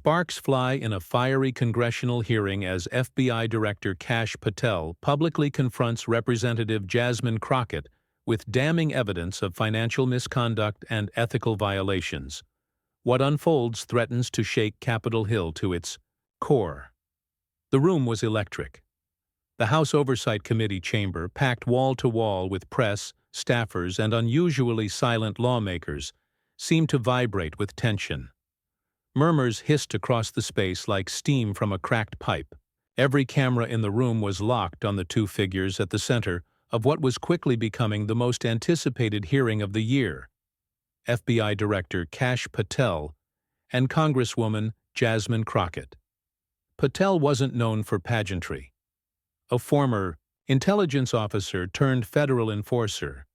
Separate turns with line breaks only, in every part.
Sparks fly in a fiery congressional hearing as FBI Director Kash Patel publicly confronts Representative Jasmine Crockett with damning evidence of financial misconduct and ethical violations. What unfolds threatens to shake Capitol Hill to its core. The room was electric. The House Oversight Committee chamber, packed wall to wall with press, staffers, and unusually silent lawmakers, seemed to vibrate with tension. Murmurs hissed across the space like steam from a cracked pipe. Every camera in the room was locked on the two figures at the center of what was quickly becoming the most anticipated hearing of the year: FBI Director Kash Patel and Congresswoman Jasmine Crockett. Patel wasn't known for pageantry. A former intelligence officer turned federal enforcer,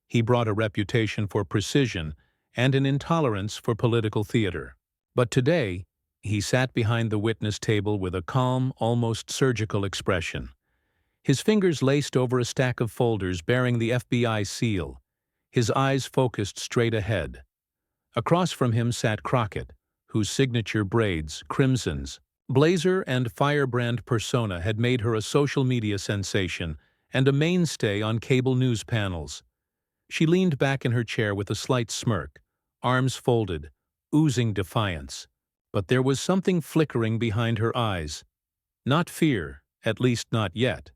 he brought a reputation for precision and an intolerance for political theater. But today, he sat behind the witness table with a calm, almost surgical expression. His fingers laced over a stack of folders bearing the FBI seal, his eyes focused straight ahead. Across from him sat Crockett, whose signature braids, crimsons, blazer, and firebrand persona had made her a social media sensation and a mainstay on cable news panels. She leaned back in her chair with a slight smirk, arms folded, oozing defiance. But there was something flickering behind her eyes. Not fear, at least not yet,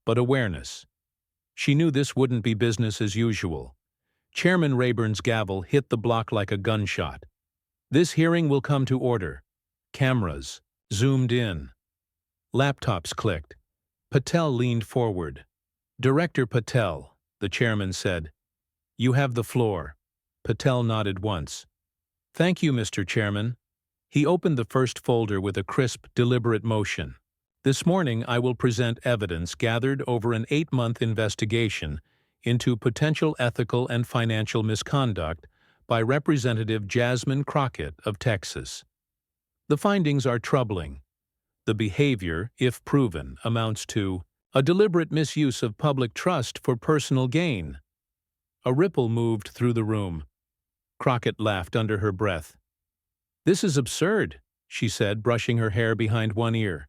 but awareness. She knew this wouldn't be business as usual. Chairman Rayburn's gavel hit the block like a gunshot. This hearing will come to order. Cameras zoomed in. Laptops clicked. Patel leaned forward. "Director Patel," the chairman said, "you have the floor." Patel nodded once. "Thank you, Mr. Chairman." He opened the first folder with a crisp, deliberate motion. "This morning I will present evidence gathered over an 8-month investigation into potential ethical and financial misconduct by Representative Jasmine Crockett of Texas. The findings are troubling. The behavior, if proven, amounts to a deliberate misuse of public trust for personal gain." A ripple moved through the room. Crockett laughed under her breath. "This is absurd," she said, brushing her hair behind one ear.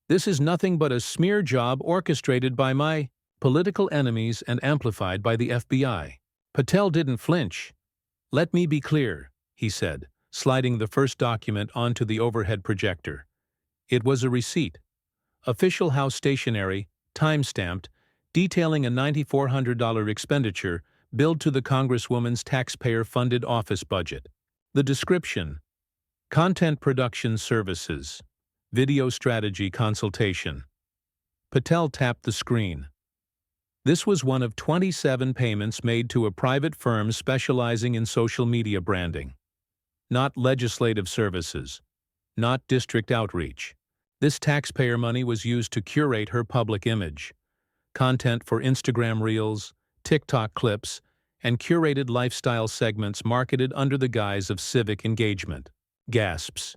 "This is nothing but a smear job orchestrated by my political enemies and amplified by the FBI." Patel didn't flinch. "Let me be clear," he said, sliding the first document onto the overhead projector. It was a receipt. Official House stationery, time-stamped, detailing a $9,400 expenditure billed to the Congresswoman's taxpayer-funded office budget. The description: Content Production Services, Video Strategy Consultation. Patel tapped the screen. This was one of 27 payments made to a private firm specializing in social media branding. Not legislative services, not district outreach. This taxpayer money was used to curate her public image. Content for Instagram Reels, TikTok clips, and curated lifestyle segments marketed under the guise of civic engagement. Gasps.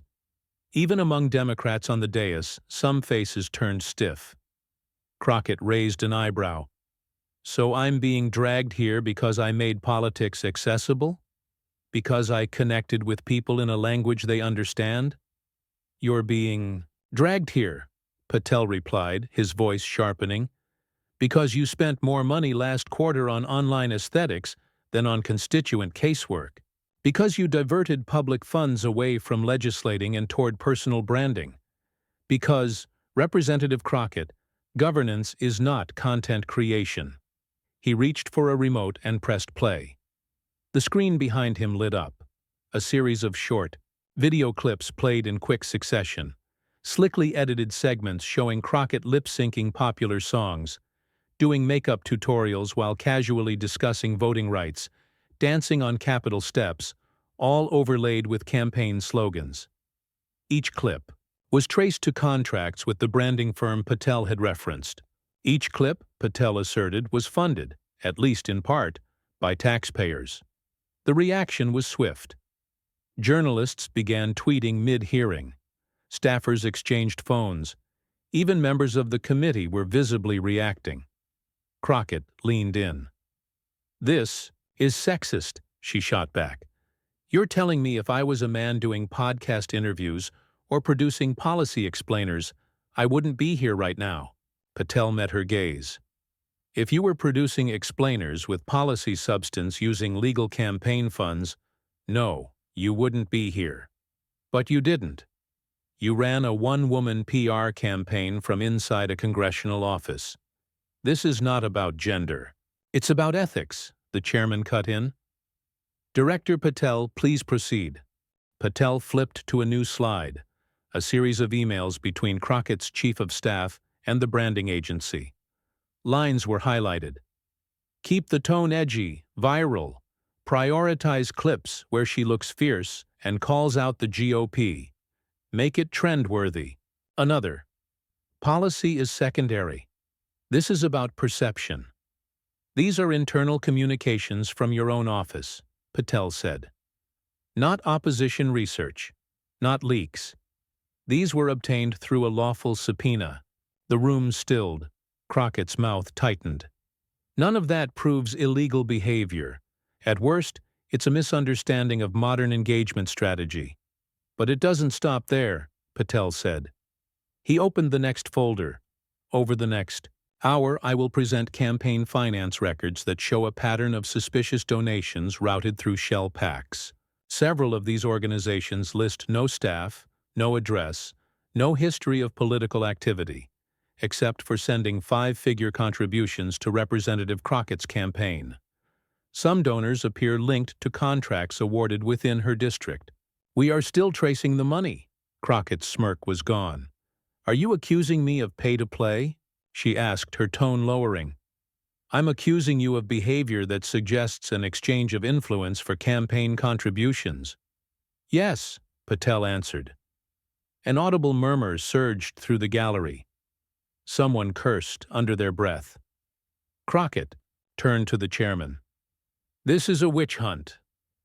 Even among Democrats on the dais, some faces turned stiff. Crockett raised an eyebrow. "So I'm being dragged here because I made politics accessible? Because I connected with people in a language they understand?" "You're being dragged here," Patel replied, his voice sharpening, "because you spent more money last quarter on online aesthetics than on constituent casework. Because you diverted public funds away from legislating and toward personal branding. Because, Representative Crockett, governance is not content creation." He reached for a remote and pressed play. The screen behind him lit up. A series of short video clips played in quick succession. Slickly edited segments showing Crockett lip-syncing popular songs, doing makeup tutorials while casually discussing voting rights, dancing on Capitol steps, all overlaid with campaign slogans. Each clip was traced to contracts with the branding firm Patel had referenced. Each clip, Patel asserted, was funded, at least in part, by taxpayers. The reaction was swift. Journalists began tweeting mid-hearing. Staffers exchanged phones. Even members of the committee were visibly reacting. Crockett leaned in. "This is sexist," she shot back. You're telling me if I was a man doing podcast interviews or producing policy explainers, I wouldn't be here right now. Patel met her gaze. If you were producing explainers with policy substance using legal campaign funds, no, you wouldn't be here. But you didn't. You ran a one-woman PR campaign from inside a congressional office. This is not about gender. It's about ethics, the chairman cut in. Director Patel, please proceed. Patel flipped to a new slide, a series of emails between Crockett's chief of staff and the branding agency. Lines were highlighted. Keep the tone edgy, viral. Prioritize clips where she looks fierce and calls out the GOP. Make it trend-worthy. Another. Policy is secondary. This is about perception. These are internal communications from your own office, Patel said. Not opposition research. Not leaks. These were obtained through a lawful subpoena. The room stilled. Crockett's mouth tightened. None of that proves illegal behavior. At worst, it's a misunderstanding of modern engagement strategy. But it doesn't stop there, Patel said. He opened the next folder. Over the next hour, I will present campaign finance records that show a pattern of suspicious donations routed through shell packs. Several of these organizations list no staff, no address, no history of political activity, except for sending five-figure contributions to Representative Crockett's campaign. Some donors appear linked to contracts awarded within her district. We are still tracing the money. Crockett's smirk was gone. Are you accusing me of pay-to-play? She asked, her tone lowering. I'm accusing you of behavior that suggests an exchange of influence for campaign contributions. Yes, Patel answered. An audible murmur surged through the gallery. Someone cursed under their breath. Crockett turned to the chairman. This is a witch hunt.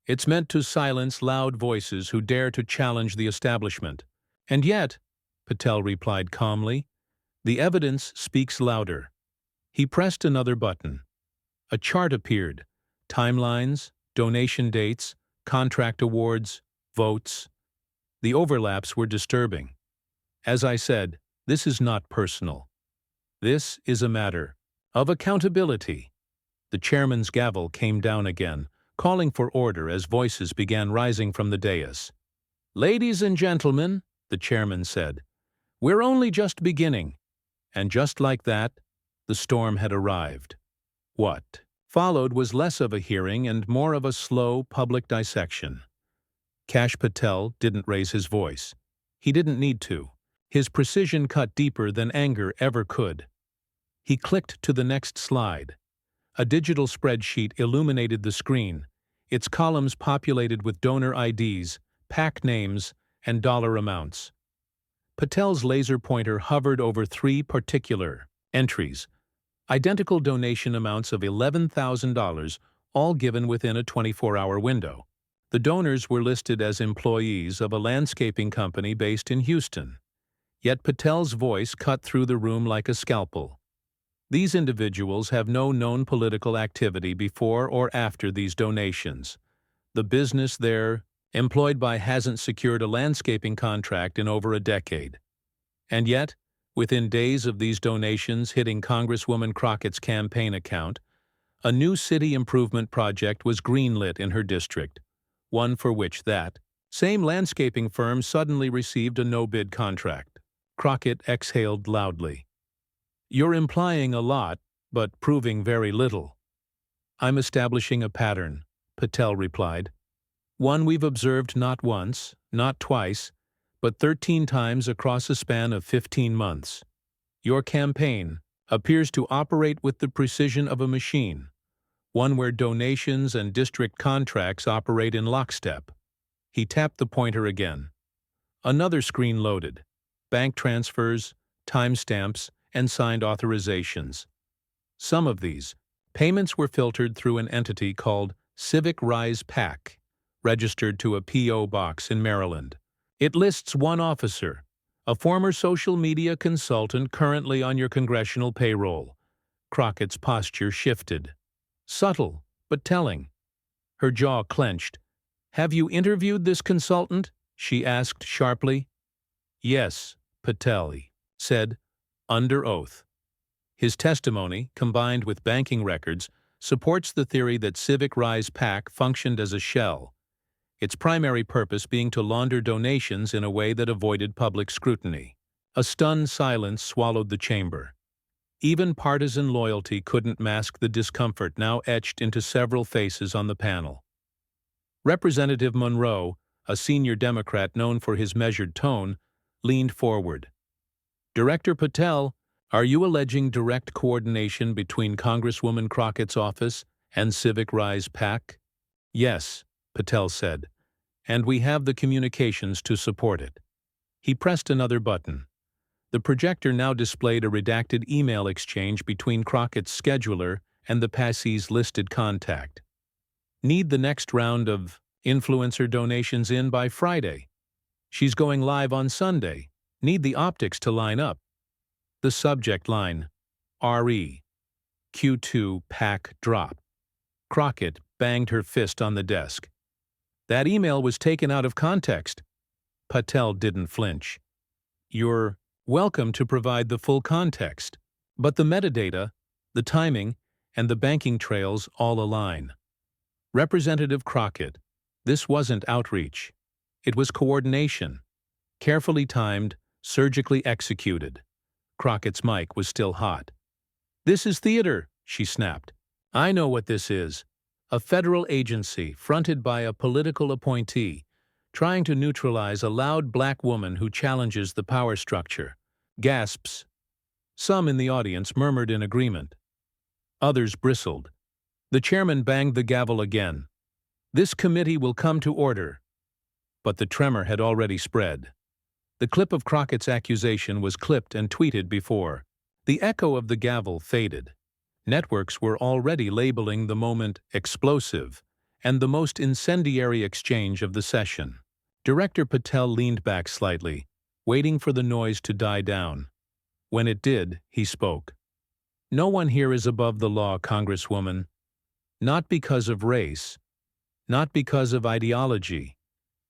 It's meant to silence loud voices who dare to challenge the establishment. And yet, Patel replied calmly, the evidence speaks louder. He pressed another button. A chart appeared. Timelines, donation dates, contract awards, votes. The overlaps were disturbing. As I said, this is not personal. This is a matter of accountability. The chairman's gavel came down again, calling for order as voices began rising from the dais. Ladies and gentlemen, the chairman said, we're only just beginning. And just like that, the storm had arrived. What followed was less of a hearing and more of a slow public dissection. Kash Patel didn't raise his voice. He didn't need to. His precision cut deeper than anger ever could. He clicked to the next slide. A digital spreadsheet illuminated the screen, its columns populated with donor IDs, PAC names, and dollar amounts. Patel's laser pointer hovered over three particular entries, identical donation amounts of $11,000, all given within a 24-hour window. The donors were listed as employees of a landscaping company based in Houston. Yet Patel's voice cut through the room like a scalpel. These individuals have no known political activity before or after these donations. The business they're employed by hasn't secured a landscaping contract in over a decade. And yet, within days of these donations hitting Congresswoman Crockett's campaign account, a new city improvement project was greenlit in her district, one for which that same landscaping firm suddenly received a no-bid contract. Crockett exhaled loudly. You're implying a lot, but proving very little. I'm establishing a pattern, Patel replied. One we've observed not once, not twice, but 13 times across a span of 15 months. Your campaign appears to operate with the precision of a machine, one where donations and district contracts operate in lockstep. He tapped the pointer again. Another screen loaded. Bank transfers, timestamps, and signed authorizations. Some of these payments were filtered through an entity called Civic Rise PAC, registered to a P.O. box in Maryland. It lists one officer, a former social media consultant currently on your congressional payroll. Crockett's posture shifted. Subtle, but telling. Her jaw clenched. "Have you interviewed this consultant?" she asked sharply. "Yes," Patel said, under oath. His testimony, combined with banking records, supports the theory that Civic Rise PAC functioned as a shell, its primary purpose being to launder donations in a way that avoided public scrutiny. A stunned silence swallowed the chamber. Even partisan loyalty couldn't mask the discomfort now etched into several faces on the panel. Representative Monroe, a senior Democrat known for his measured tone, leaned forward. "Director Patel, are you alleging direct coordination between Congresswoman Crockett's office and Civic Rise PAC?" "Yes," Patel said, "and we have the communications to support it." He pressed another button. The projector now displayed a redacted email exchange between Crockett's scheduler and the passee's listed contact. "Need the next round of influencer donations in by Friday. She's going live on Sunday. Need the optics to line up." The subject line, RE, Q2 PAC drop. Crockett banged her fist on the desk. "That email was taken out of context." Patel didn't flinch. "You're welcome to provide the full context, but the metadata, the timing, and the banking trails all align." Representative Crockett, this wasn't outreach. It was coordination. Carefully timed, surgically executed. Crockett's mic was still hot. "This is theater," she snapped. "I know what this is. A federal agency fronted by a political appointee, trying to neutralize a loud black woman who challenges the power structure." Gasps. Some in the audience murmured in agreement. Others bristled. The chairman banged the gavel again. "This committee will come to order." But the tremor had already spread. The clip of Crockett's accusation was clipped and tweeted before. The echo of the gavel faded. Networks were already labeling the moment explosive and the most incendiary exchange of the session. Director Patel leaned back slightly, waiting for the noise to die down. When it did, he spoke. "No one here is above the law, Congresswoman. Not because of race, not because of ideology,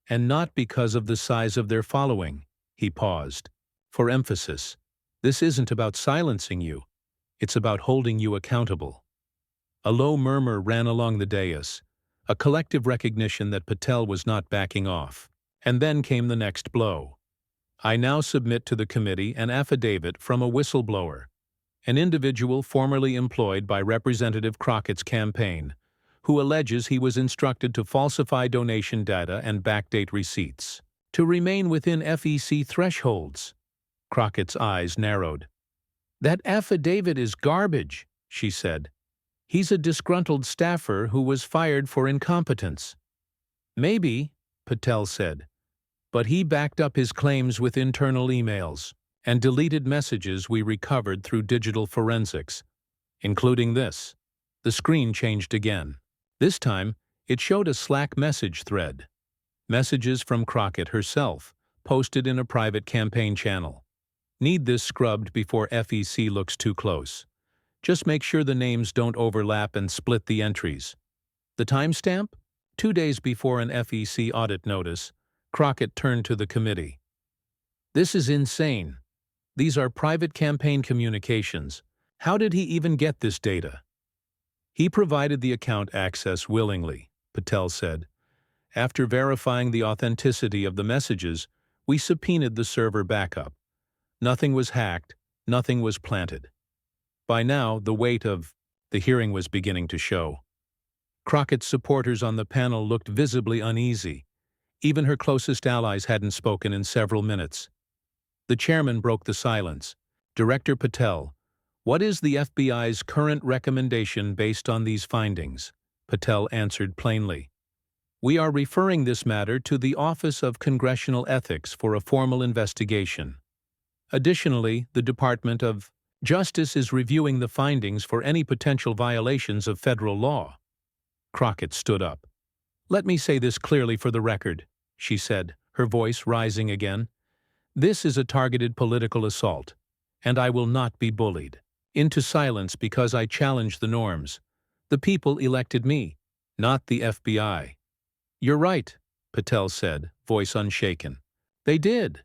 and not because of the size of their following." He paused. "For emphasis, this isn't about silencing you. It's about holding you accountable." A low murmur ran along the dais, a collective recognition that Patel was not backing off. And then came the next blow. "I now submit to the committee an affidavit from a whistleblower, an individual formerly employed by Representative Crockett's campaign, who alleges he was instructed to falsify donation data and backdate receipts, to remain within FEC thresholds." Crockett's eyes narrowed. "That affidavit is garbage," she said. "He's a disgruntled staffer who was fired for incompetence." "Maybe," Patel said, "but he backed up his claims with internal emails and deleted messages we recovered through digital forensics, including this." The screen changed again. This time, it showed a Slack message thread. Messages from Crockett herself, posted in a private campaign channel. "Need this scrubbed before FEC looks too close. Just make sure the names don't overlap and split the entries." The timestamp? 2 days before an FEC audit notice, Crockett turned to the committee. "This is insane. These are private campaign communications. How did he even get this data?" "He provided the account access willingly," Patel said. "After verifying the authenticity of the messages, we subpoenaed the server backup. Nothing was hacked, nothing was planted." By now, the weight of the hearing was beginning to show. Crockett's supporters on the panel looked visibly uneasy. Even her closest allies hadn't spoken in several minutes. The chairman broke the silence. "Director Patel, what is the FBI's current recommendation based on these findings?" Patel answered plainly. "We are referring this matter to the Office of Congressional Ethics for a formal investigation. Additionally, the Department of Justice is reviewing the findings for any potential violations of federal law." Crockett stood up. "Let me say this clearly for the record," she said, her voice rising again. "This is a targeted political assault, and I will not be bullied into silence because I challenge the norms. The people elected me, not the FBI." "You're right," Patel said, voice unshaken. "They did.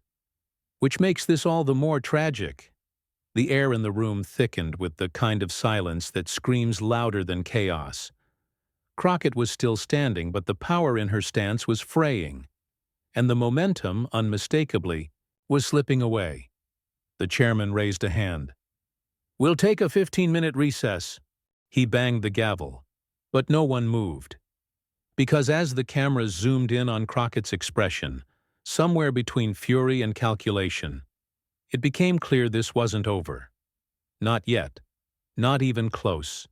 Which makes this all the more tragic." The air in the room thickened with the kind of silence that screams louder than chaos. Crockett was still standing, but the power in her stance was fraying, and the momentum, unmistakably, was slipping away. The chairman raised a hand. "We'll take a 15-minute recess." He banged the gavel, but no one moved. Because as the cameras zoomed in on Crockett's expression, somewhere between fury and calculation, it became clear this wasn't over. Not yet. Not even close.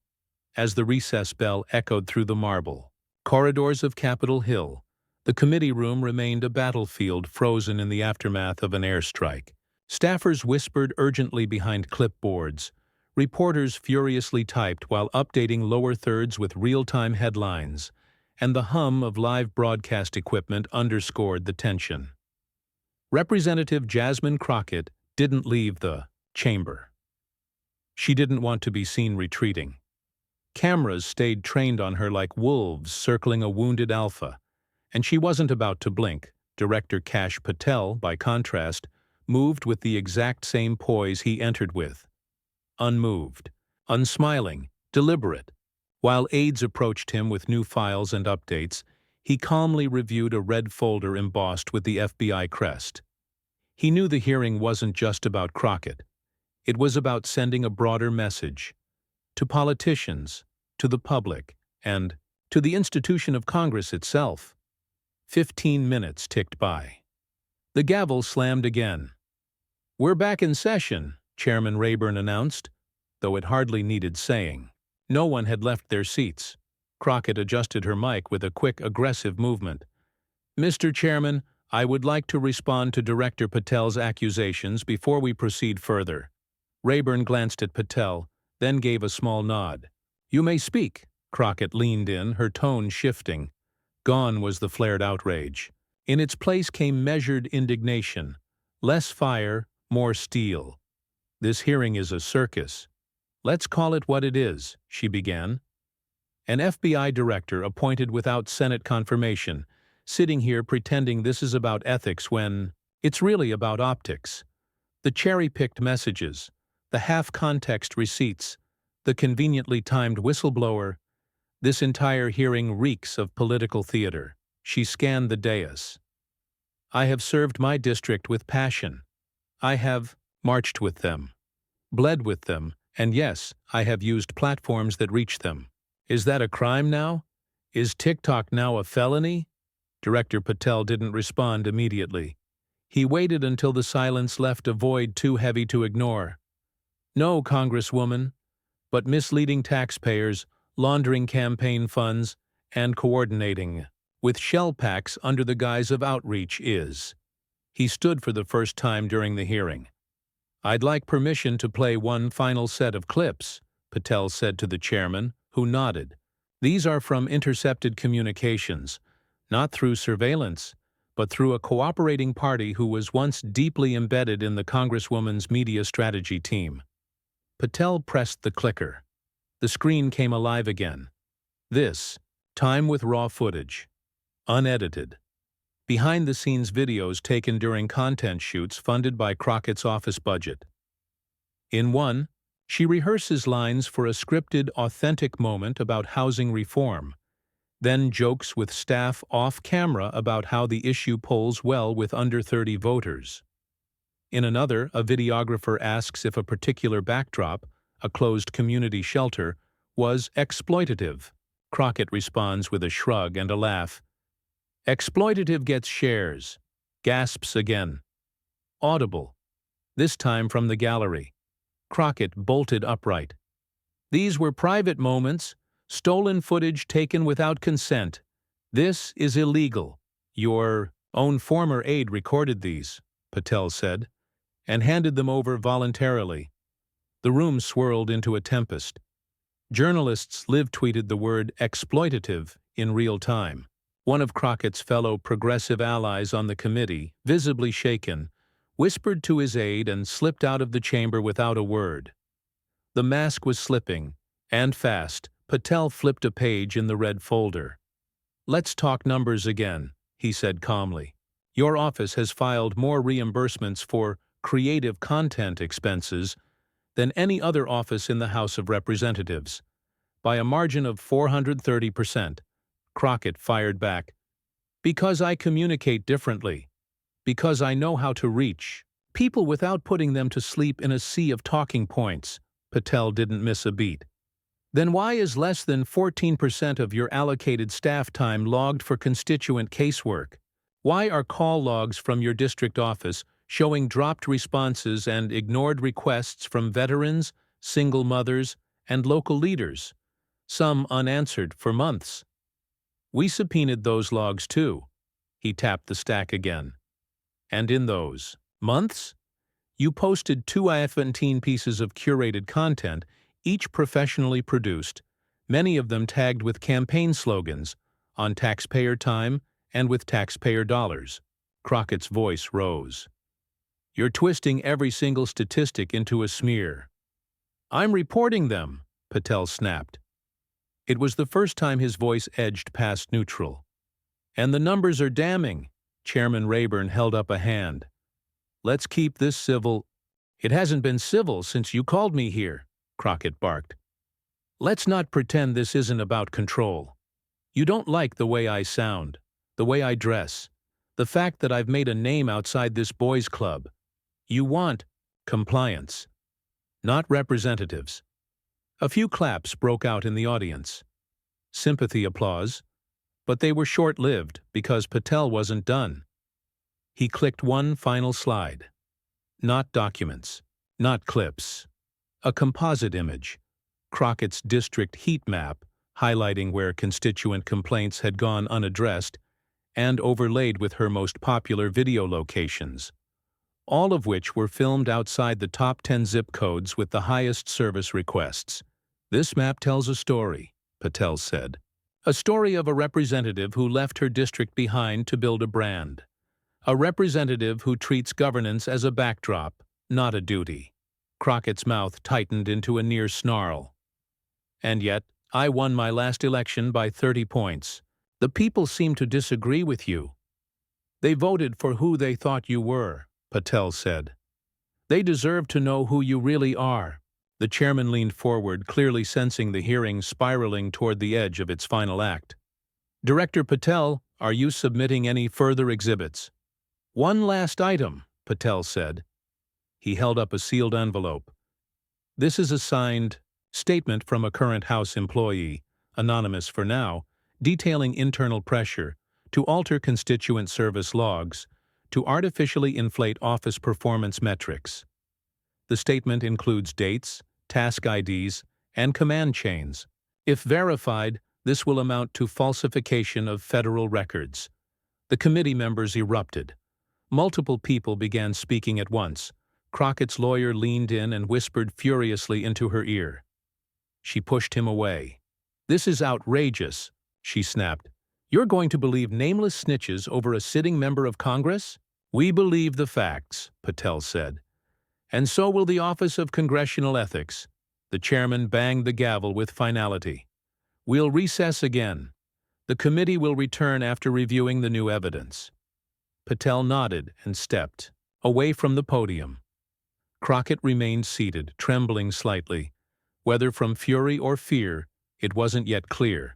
As the recess bell echoed through the marble corridors of Capitol Hill, the committee room remained a battlefield frozen in the aftermath of an airstrike. Staffers whispered urgently behind clipboards. Reporters furiously typed while updating lower thirds with real-time headlines, and the hum of live broadcast equipment underscored the tension. Representative Jasmine Crockett didn't leave the chamber. She didn't want to be seen retreating. Cameras stayed trained on her like wolves circling a wounded alpha, and she wasn't about to blink. Director Kash Patel, by contrast, moved with the exact same poise he entered with. Unmoved, unsmiling, deliberate. While aides approached him with new files and updates, he calmly reviewed a red folder embossed with the FBI crest. He knew the hearing wasn't just about Crockett. It was about sending a broader message to politicians, to the public, and to the institution of Congress itself. 15 minutes ticked by. The gavel slammed again. "We're back in session," Chairman Rayburn announced, though it hardly needed saying. No one had left their seats. Crockett adjusted her mic with a quick, aggressive movement. "Mr. Chairman, I would like to respond to Director Patel's accusations before we proceed further." Rayburn glanced at Patel, then gave a small nod. "You may speak." Crockett leaned in, her tone shifting. Gone was the flared outrage. In its place came measured indignation. Less fire, more steel. "This hearing is a circus. Let's call it what it is," she began. "An FBI director appointed without Senate confirmation, sitting here pretending this is about ethics when it's really about optics. The cherry-picked messages, the half-context receipts, the conveniently timed whistleblower. This entire hearing reeks of political theater." She scanned the dais. "I have served my district with passion. I have marched with them, bled with them, and yes, I have used platforms that reach them. Is that a crime now? Is TikTok now a felony?" Director Patel didn't respond immediately. He waited until the silence left a void too heavy to ignore. "No, Congresswoman, but misleading taxpayers, laundering campaign funds, and coordinating with shell packs under the guise of outreach is." He stood for the first time during the hearing. "I'd like permission to play one final set of clips," Patel said to the chairman, who nodded. "These are from intercepted communications, not through surveillance, but through a cooperating party who was once deeply embedded in the Congresswoman's media strategy team." Patel pressed the clicker. The screen came alive again. This time with raw footage. Unedited. Behind-the-scenes videos taken during content shoots funded by Crockett's office budget. In one, she rehearses lines for a scripted, authentic moment about housing reform, then jokes with staff off-camera about how the issue polls well with under 30 voters. In another, a videographer asks if a particular backdrop, a closed community shelter, was exploitative. Crockett responds with a shrug and a laugh. "Exploitative gets shares." Gasps again. Audible. This time from the gallery. Crockett bolted upright. "These were private moments, stolen footage taken without consent. This is illegal." "Your own former aide recorded these," Patel said, "and handed them over voluntarily." The room swirled into a tempest. Journalists live-tweeted the word exploitative in real time. One of Crockett's fellow progressive allies on the committee, visibly shaken, whispered to his aide and slipped out of the chamber without a word. The mask was slipping, and fast. Patel flipped a page in the red folder. "Let's talk numbers again," he said calmly. "Your office has filed more reimbursements for creative content expenses than any other office in the House of Representatives, by a margin of 430%. Crockett fired back. "Because I communicate differently. Because I know how to reach people without putting them to sleep in a sea of talking points." Patel didn't miss a beat. "Then why is less than 14% of your allocated staff time logged for constituent casework? Why are call logs from your district office showing dropped responses and ignored requests from veterans, single mothers, and local leaders, some unanswered for months? We subpoenaed those logs too." He tapped the stack again. "And in those months, you posted 215 pieces of curated content, each professionally produced, many of them tagged with campaign slogans, on taxpayer time and with taxpayer dollars." Crockett's voice rose. "You're twisting every single statistic into a smear." "I'm reporting them," Patel snapped. It was the first time his voice edged past neutral. "And the numbers are damning." Chairman Rayburn held up a hand. "Let's keep this civil." "It hasn't been civil since you called me here," Crockett barked. "Let's not pretend this isn't about control. You don't like the way I sound, the way I dress, the fact that I've made a name outside this boys' club. You want compliance, not representatives." A few claps broke out in the audience. Sympathy applause, but they were short-lived because Patel wasn't done. He clicked one final slide. Not documents, not clips. A composite image, Crockett's district heat map, highlighting where constituent complaints had gone unaddressed, and overlaid with her most popular video locations, all of which were filmed outside the top 10 zip codes with the highest service requests. "This map tells a story," Patel said. "A story of a representative who left her district behind to build a brand. A representative who treats governance as a backdrop, not a duty." Crockett's mouth tightened into a near snarl. "And yet, I won my last election by 30 points. The people seem to disagree with you." "They voted for who they thought you were," Patel said. "They deserve to know who you really are." The chairman leaned forward, clearly sensing the hearing spiraling toward the edge of its final act. "Director Patel, are you submitting any further exhibits?" "One last item," Patel said. He held up a sealed envelope. "This is a signed statement from a current House employee, anonymous for now, detailing internal pressure to alter constituent service logs, to artificially inflate office performance metrics. The statement includes dates, task IDs, and command chains. If verified, this will amount to falsification of federal records." The committee members erupted. Multiple people began speaking at once. Crockett's lawyer leaned in and whispered furiously into her ear. She pushed him away. "This is outrageous," she snapped. "You're going to believe nameless snitches over a sitting member of Congress?" "We believe the facts," Patel said. "And so will the Office of Congressional Ethics." The chairman banged the gavel with finality. "We'll recess again. The committee will return after reviewing the new evidence." Patel nodded and stepped away from the podium. Crockett remained seated, trembling slightly. Whether from fury or fear, it wasn't yet clear.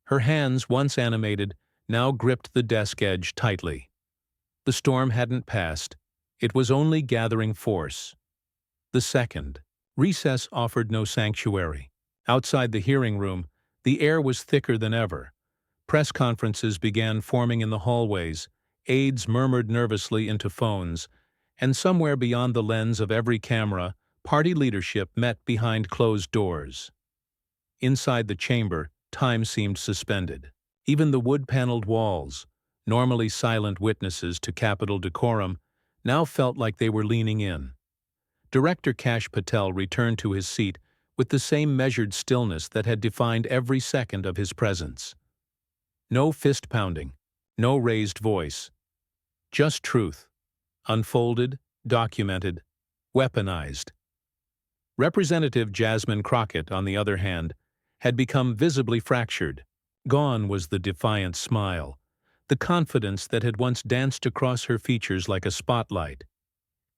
Her hands, once animated, now gripped the desk edge tightly. The storm hadn't passed. It was only gathering force. The second. Recess offered no sanctuary. Outside the hearing room, the air was thicker than ever. Press conferences began forming in the hallways, aides murmured nervously into phones, and somewhere beyond the lens of every camera, party leadership met behind closed doors. Inside the chamber, time seemed suspended. Even the wood-paneled walls, normally silent witnesses to Capitol decorum, now felt like they were leaning in. Director Kash Patel returned to his seat with the same measured stillness that had defined every second of his presence. No fist-pounding, no raised voice. Just truth, unfolded, documented, weaponized. Representative Jasmine Crockett, on the other hand, had become visibly fractured. Gone was the defiant smile, the confidence that had once danced across her features like a spotlight.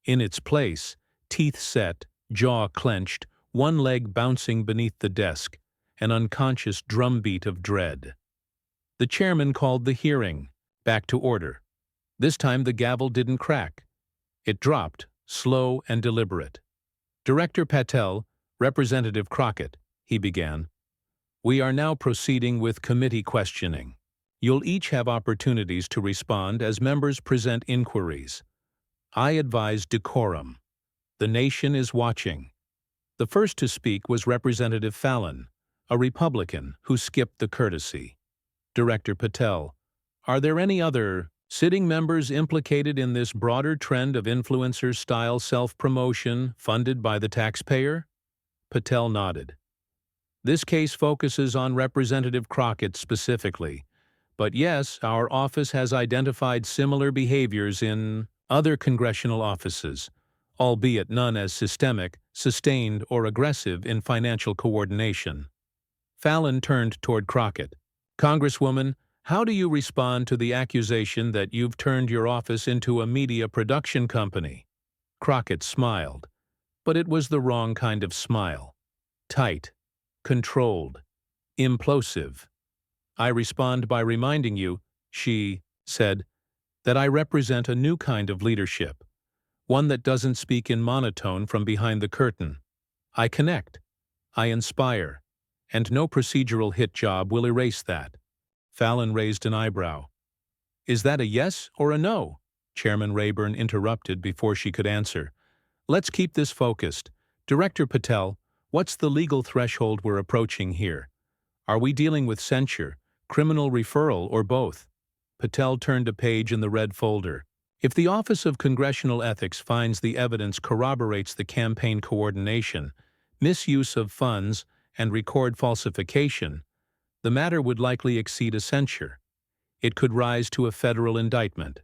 In its place, teeth set, jaw clenched, one leg bouncing beneath the desk, an unconscious drumbeat of dread. The chairman called the hearing back to order. This time the gavel didn't crack. It dropped, slow and deliberate. Director Patel, Representative Crockett, he began. We are now proceeding with committee questioning. You'll each have opportunities to respond as members present inquiries. I advise decorum. The nation is watching. The first to speak was Representative Fallon, a Republican who skipped the courtesy. Director Patel, are there any other sitting members implicated in this broader trend of influencer-style self-promotion funded by the taxpayer? Patel nodded. This case focuses on Representative Crockett specifically, but yes, our office has identified similar behaviors in other congressional offices, albeit none as systemic, sustained, or aggressive in financial coordination. Fallon turned toward Crockett. Congresswoman, how do you respond to the accusation that you've turned your office into a media production company? Crockett smiled, but it was the wrong kind of smile. Tight, controlled, implosive. I respond by reminding you, she said, that I represent a new kind of leadership, one that doesn't speak in monotone from behind the curtain. I connect, I inspire, and no procedural hit job will erase that. Fallon raised an eyebrow. Is that a yes or a no? Chairman Rayburn interrupted before she could answer. Let's keep this focused. Director Patel, what's the legal threshold we're approaching here? Are we dealing with censure, criminal referral, or both? Patel turned a page in the red folder. If the Office of Congressional Ethics finds the evidence corroborates the campaign coordination, misuse of funds, and record falsification, the matter would likely exceed a censure. It could rise to a federal indictment.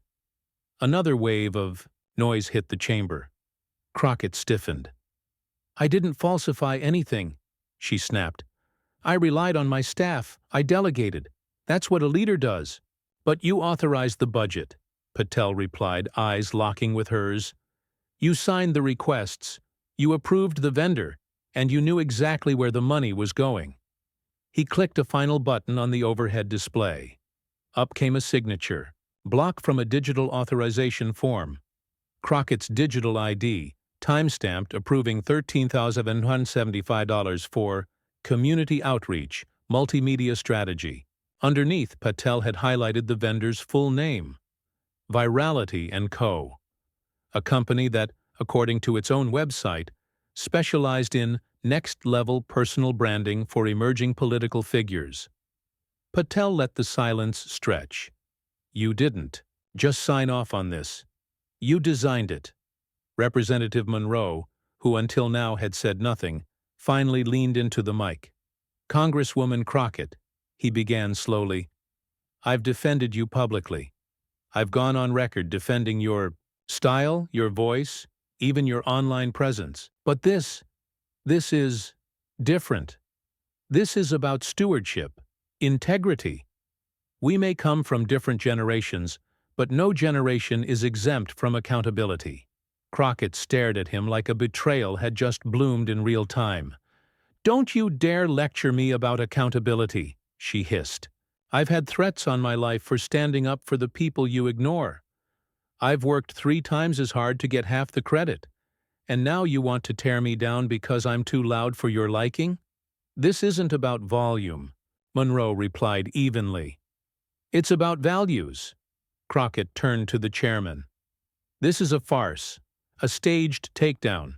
Another wave of noise hit the chamber. Crockett stiffened. I didn't falsify anything, she snapped. I relied on my staff. I delegated. That's what a leader does. But you authorized the budget, Patel replied, eyes locking with hers. You signed the requests, you approved the vendor, and you knew exactly where the money was going. He clicked a final button on the overhead display. Up came a signature, block from a digital authorization form. Crockett's digital ID, time-stamped, approving $13,175 for Community Outreach, Multimedia Strategy. Underneath, Patel had highlighted the vendor's full name, Virality & Co., a company that, according to its own website, specialized in next-level personal branding for emerging political figures. Patel let the silence stretch. You didn't just sign off on this. You designed it. Representative Monroe, who until now had said nothing, finally leaned into the mic. Congresswoman Crockett, he began slowly, I've defended you publicly. I've gone on record defending your style, your voice, even your online presence. But this is different. This is about stewardship, integrity. We may come from different generations, but no generation is exempt from accountability. Crockett stared at him like a betrayal had just bloomed in real time. Don't you dare lecture me about accountability, she hissed. I've had threats on my life for standing up for the people you ignore. I've worked 3 times as hard to get half the credit. And now you want to tear me down because I'm too loud for your liking? This isn't about volume, Monroe replied evenly. It's about values. Crockett turned to the chairman. This is a farce, a staged takedown.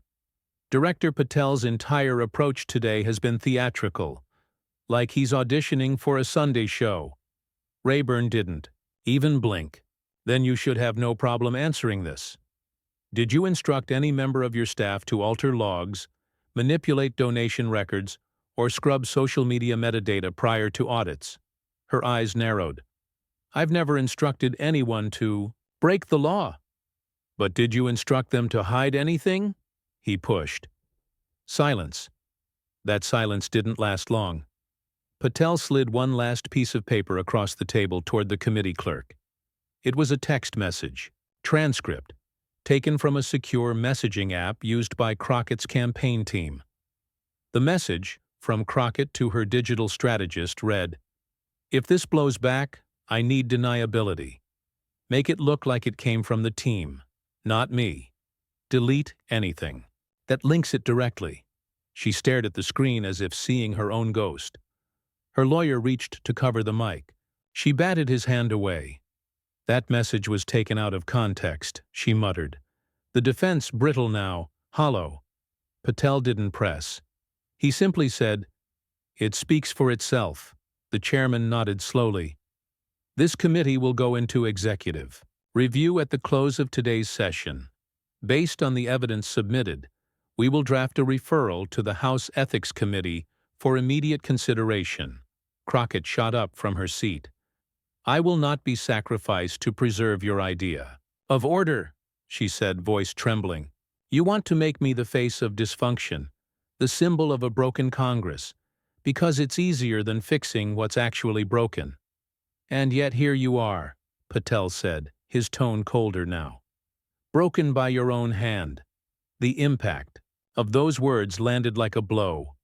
Director Patel's entire approach today has been theatrical, like he's auditioning for a Sunday show. Rayburn didn't even blink. Then you should have no problem answering this. Did you instruct any member of your staff to alter logs, manipulate donation records, or scrub social media metadata prior to audits? Her eyes narrowed. I've never instructed anyone to break the law. But did you instruct them to hide anything? He pushed. Silence. That silence didn't last long. Patel slid one last piece of paper across the table toward the committee clerk. It was a text message, transcript, taken from a secure messaging app used by Crockett's campaign team. The message, from Crockett to her digital strategist, read, "If this blows back, I need deniability. Make it look like it came from the team, not me. Delete anything that links it directly." She stared at the screen as if seeing her own ghost. Her lawyer reached to cover the mic. She batted his hand away. "That message was taken out of context," she muttered. "The defense brittle now, hollow." Patel didn't press. He simply said, "It speaks for itself." The chairman nodded slowly. "This committee will go into executive review at the close of today's session. Based on the evidence submitted, we will draft a referral to the House Ethics Committee for immediate consideration." Crockett shot up from her seat. "I will not be sacrificed to preserve your idea." "Of order," she said, voice trembling. "You want to make me the face of dysfunction, the symbol of a broken Congress, because it's easier than fixing what's actually broken. And yet here you are," Patel said, his tone colder now. "Broken by your own hand." The impact of those words landed like a blow.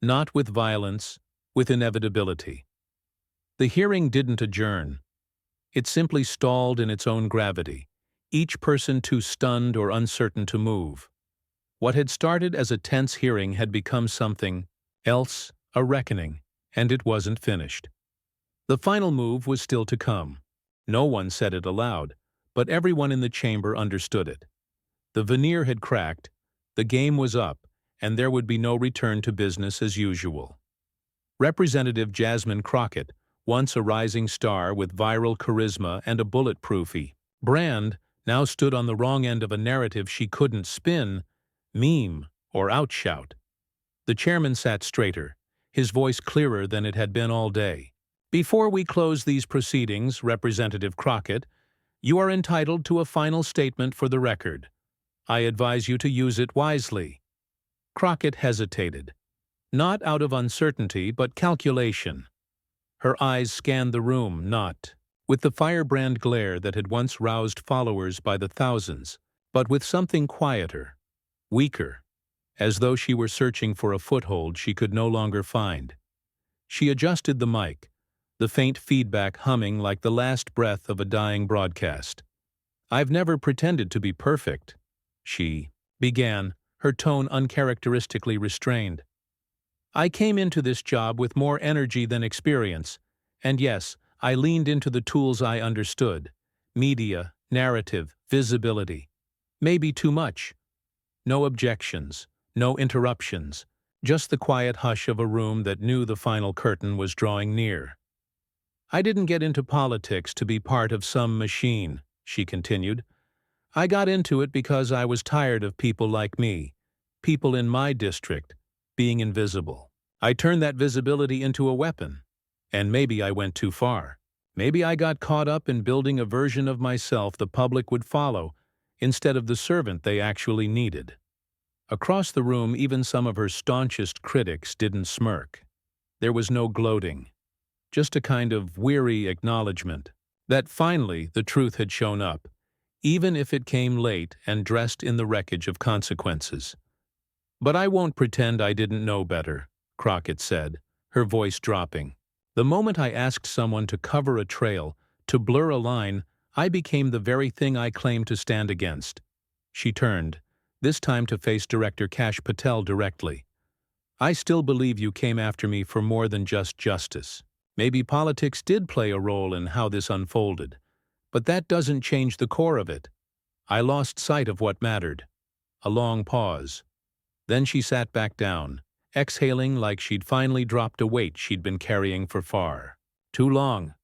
Not with violence, with inevitability. The hearing didn't adjourn. It simply stalled in its own gravity, each person too stunned or uncertain to move. What had started as a tense hearing had become something else, a reckoning, and it wasn't finished. The final move was still to come. No one said it aloud, but everyone in the chamber understood it. The veneer had cracked, the game was up, and there would be no return to business as usual. Representative Jasmine Crockett, once a rising star with viral charisma and a bulletproof brand, now stood on the wrong end of a narrative she couldn't spin, meme, or outshout. The chairman sat straighter, his voice clearer than it had been all day. "Before we close these proceedings, Representative Crockett, you are entitled to a final statement for the record. I advise you to use it wisely." Crockett hesitated, not out of uncertainty but calculation. Her eyes scanned the room, not with the firebrand glare that had once roused followers by the thousands, but with something quieter, weaker, as though she were searching for a foothold she could no longer find. She adjusted the mic, the faint feedback humming like the last breath of a dying broadcast. "I've never pretended to be perfect," she began, her tone uncharacteristically restrained. "I came into this job with more energy than experience, and yes, I leaned into the tools I understood: media, narrative, visibility. Maybe too much. No objections, no interruptions, just the quiet hush of a room that knew the final curtain was drawing near. I didn't get into politics to be part of some machine," she continued. "I got into it because I was tired of people like me, people in my district, being invisible. I turned that visibility into a weapon. And maybe I went too far. Maybe I got caught up in building a version of myself the public would follow, instead of the servant they actually needed." Across the room, even some of her staunchest critics didn't smirk. There was no gloating, just a kind of weary acknowledgement that finally the truth had shown up, even if it came late and dressed in the wreckage of consequences. "But I won't pretend I didn't know better," Crockett said, her voice dropping. "The moment I asked someone to cover a trail, to blur a line, I became the very thing I claimed to stand against." She turned, this time to face Director Kash Patel directly. "I still believe you came after me for more than just justice. Maybe politics did play a role in how this unfolded, but that doesn't change the core of it. I lost sight of what mattered." A long pause. Then she sat back down, exhaling like she'd finally dropped a weight she'd been carrying for far too long.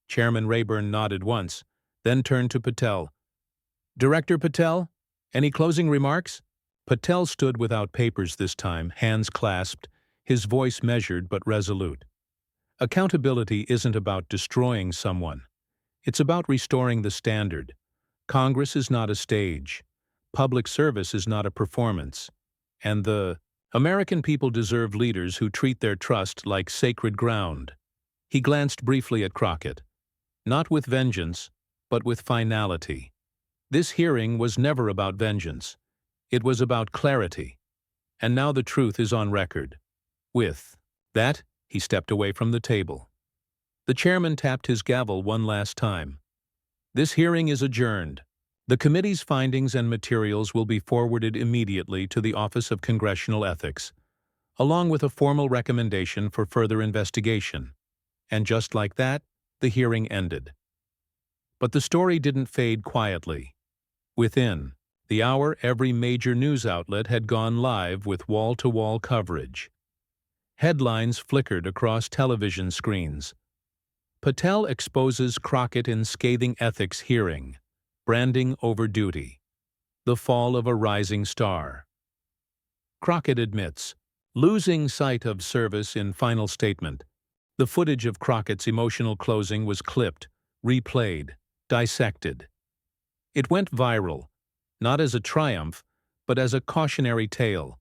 Chairman Rayburn nodded once, then turned to Patel. "Director Patel, any closing remarks?" Patel stood without papers this time, hands clasped, his voice measured but resolute. "Accountability isn't about destroying someone. It's about restoring the standard. Congress is not a stage. Public service is not a performance. And the American people deserve leaders who treat their trust like sacred ground. He glanced briefly at Crockett, not with vengeance, but with finality. This hearing was never about vengeance. It was about clarity. And now the truth is on record. With that, he stepped away from the table. The chairman tapped his gavel one last time. This hearing is adjourned. The committee's findings and materials will be forwarded immediately to the Office of Congressional Ethics, along with a formal recommendation for further investigation. And just like that, the hearing ended. But the story didn't fade quietly. Within the hour, every major news outlet had gone live with wall-to-wall coverage. Headlines flickered across television screens. Patel exposes Crockett in scathing ethics hearing. Branding over duty. The fall of a rising star. Crockett admits losing sight of service in final statement. The footage of Crockett's emotional closing was clipped, replayed, dissected. It went viral, not as a triumph, but as a cautionary tale.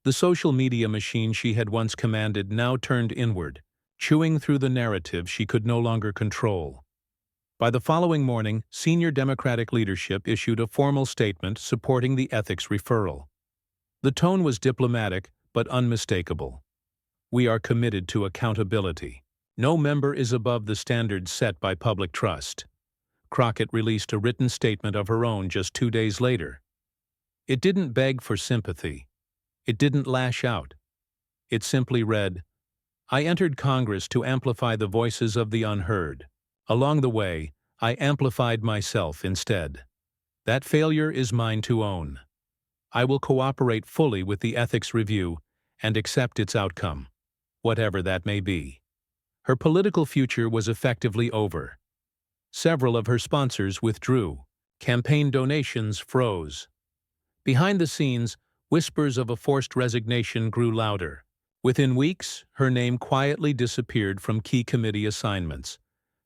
The social media machine she had once commanded now turned inward, chewing through the narrative she could no longer control. By the following morning, senior Democratic leadership issued a formal statement supporting the ethics referral. The tone was diplomatic but unmistakable. We are committed to accountability. No member is above the standards set by public trust. Crockett released a written statement of her own just 2 days later. It didn't beg for sympathy. It didn't lash out. It simply read, "I entered Congress to amplify the voices of the unheard. Along the way, I amplified myself instead. That failure is mine to own. I will cooperate fully with the ethics review and accept its outcome, whatever that may be." Her political future was effectively over. Several of her sponsors withdrew. Campaign donations froze. Behind the scenes, whispers of a forced resignation grew louder. Within weeks, her name quietly disappeared from key committee assignments.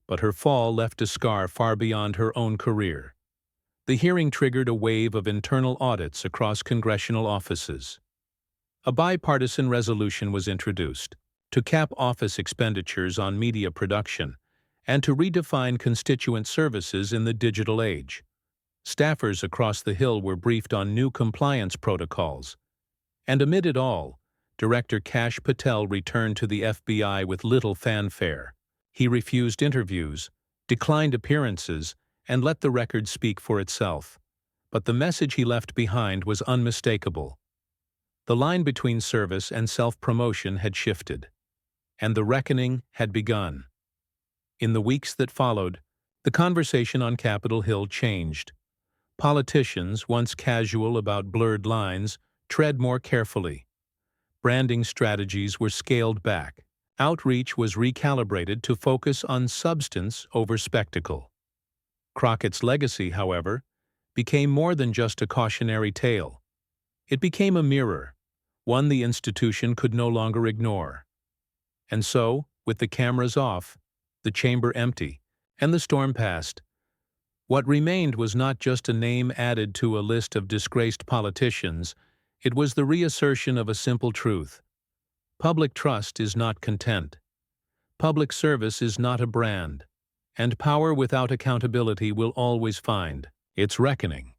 But her fall left a scar far beyond her own career. The hearing triggered a wave of internal audits across congressional offices. A bipartisan resolution was introduced to cap office expenditures on media production and to redefine constituent services in the digital age. Staffers across the Hill were briefed on new compliance protocols. And amid it all, Director Kash Patel returned to the FBI with little fanfare. He refused interviews, declined appearances, and let the record speak for itself. But the message he left behind was unmistakable. The line between service and self-promotion had shifted, and the reckoning had begun. In the weeks that followed, the conversation on Capitol Hill changed. Politicians, once casual about blurred lines, tread more carefully. Branding strategies were scaled back. Outreach was recalibrated to focus on substance over spectacle. Crockett's legacy, however, became more than just a cautionary tale. It became a mirror, one the institution could no longer ignore. And so, with the cameras off, the chamber empty, and the storm past, what remained was not just a name added to a list of disgraced politicians, it was the reassertion of a simple truth. Public trust is not content. Public service is not a brand. And power without accountability will always find its reckoning.